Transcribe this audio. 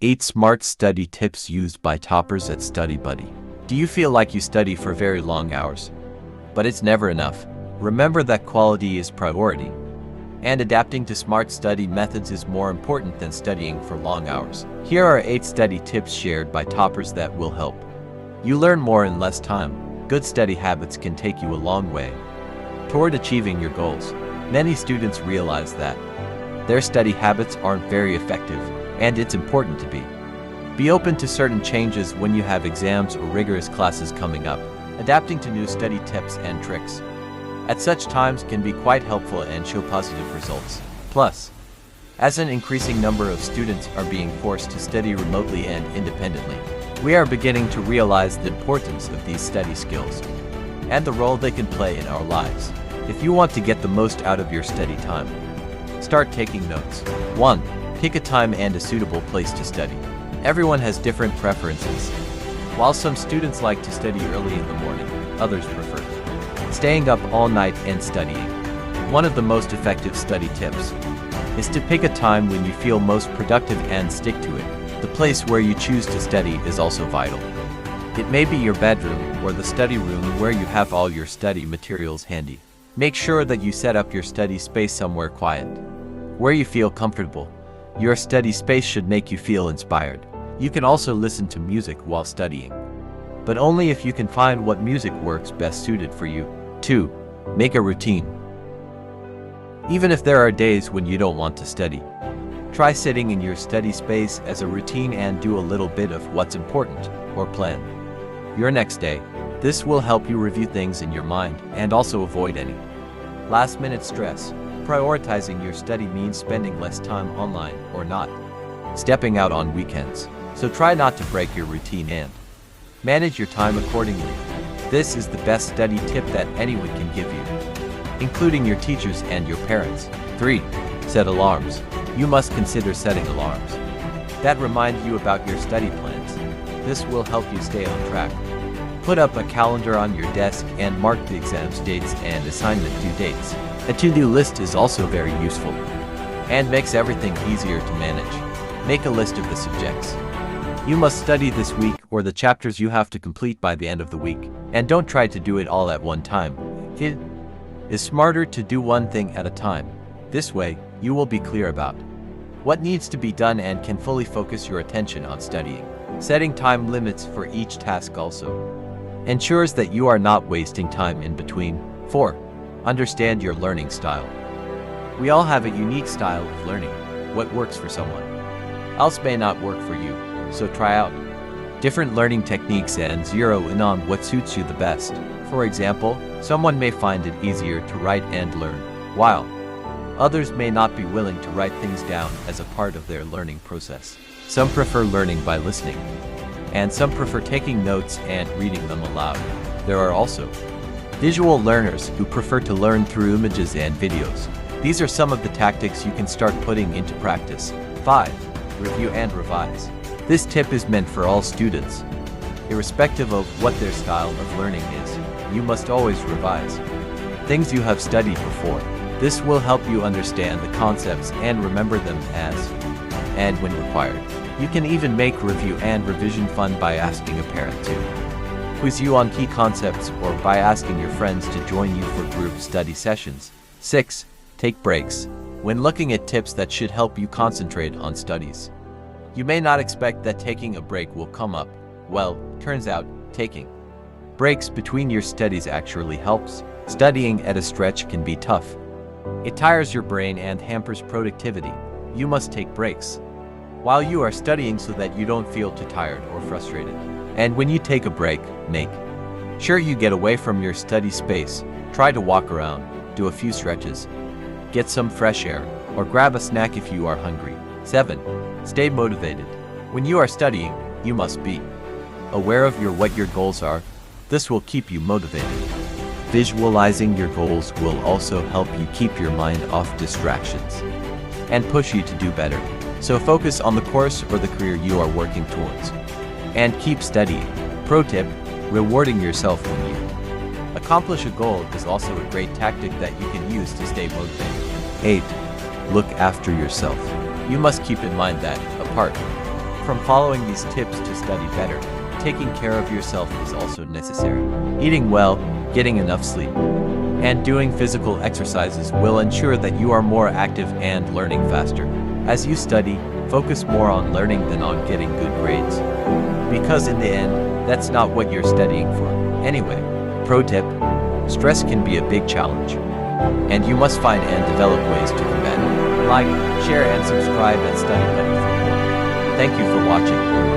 8 Smart Study Tips Used by Toppers at Studybudie. Do you feel like you study for very long hours? But it's never enough. Remember that quality is priority. And adapting to smart study methods is more important than studying for long hours. Here are 8 study tips shared by toppers that will help you learn more in less time. Good study habits can take you a long way toward achieving your goals. Many students realize that their study habits aren't very effective, and it's important to be open to certain changes when you have exams or rigorous classes coming up. Adapting to new study tips and tricks at such times can be quite helpful and show positive results. Plus, as an increasing number of students are being forced to study remotely and independently, we are beginning to realize the importance of these study skills and the role they can play in our lives. If you want to get the most out of your study time, start taking notes. 1. Pick a time and a suitable place to study. Everyone has different preferences. While some students like to study early in the morning, others prefer staying up all night and studying. One of the most effective study tips is to pick a time when you feel most productive and stick to it. The place where you choose to study is also vital. It may be your bedroom or the study room where you have all your study materials handy. Make sure that you set up your study space somewhere quiet, where you feel comfortable. Your study space should make you feel inspired. You can also listen to music while studying, but only if you can find what music works best suited for you. 2. Make a routine. Even if there are days when you don't want to study, try sitting in your study space as a routine and do a little bit of what's important or plan your next day. This will help you review things in your mind and also avoid any last-minute stress. Prioritizing your study means spending less time online or not stepping out on weekends. So try not to break your routine and manage your time accordingly. This is the best study tip that anyone can give you, including your teachers and your parents. 3. Set alarms. You must consider setting alarms that remind you about your study plans. This will help you stay on track. Put up a calendar on your desk and mark the exam's dates and assignment due dates. A to-do list is also very useful and makes everything easier to manage. Make a list of the subjects you must study this week or the chapters you have to complete by the end of the week, and don't try to do it all at one time. It is smarter to do one thing at a time. This way, you will be clear about what needs to be done and can fully focus your attention on studying. Setting time limits for each task also ensures that you are not wasting time in between. 4. Understand your learning style. We all have a unique style of learning. What works for someone else may not work for you, so try out different learning techniques and zero in on what suits you the best. For example, someone may find it easier to write and learn, while others may not be willing to write things down as a part of their learning process. Some prefer learning by listening, and some prefer taking notes and reading them aloud. There are also visual learners who prefer to learn through images and videos. These are some of the tactics you can start putting into practice. 5. Review and revise. This tip is meant for all students. Irrespective of what their style of learning is, you must always revise things you have studied before. This will help you understand the concepts and remember them as and when required. You can even make review and revision fun by asking a parent to quiz you on key concepts or by asking your friends to join you for group study sessions. 6. Take breaks. When looking at tips that should help you concentrate on studies, you may not expect that taking a break will come up. Well, turns out, taking breaks between your studies actually helps. Studying at a stretch can be tough. It tires your brain and hampers productivity. You must take breaks while you are studying so that you don't feel too tired or frustrated. And when you take a break, make sure you get away from your study space. Try to walk around, do a few stretches, get some fresh air, or grab a snack if you are hungry. 7. Stay motivated. When you are studying, you must be aware of what your goals are. This will keep you motivated. Visualizing your goals will also help you keep your mind off distractions and push you to do better. So focus on the course or the career you are working towards, and keep studying. Pro tip: rewarding yourself when you accomplish a goal is also a great tactic that you can use to stay motivated. 8. Look after yourself. You must keep in mind that, apart From following these tips to study better, taking care of yourself is also necessary. Eating well, getting enough sleep, and doing physical exercises will ensure that you are more active and learning faster. As you study, focus more on learning than on getting good grades. Because in the end, that's not what you're studying for. Anyway, pro tip, stress can be a big challenge, and you must find and develop ways to combat it. Like, share and subscribe at Studybudie for more. Thank you for watching.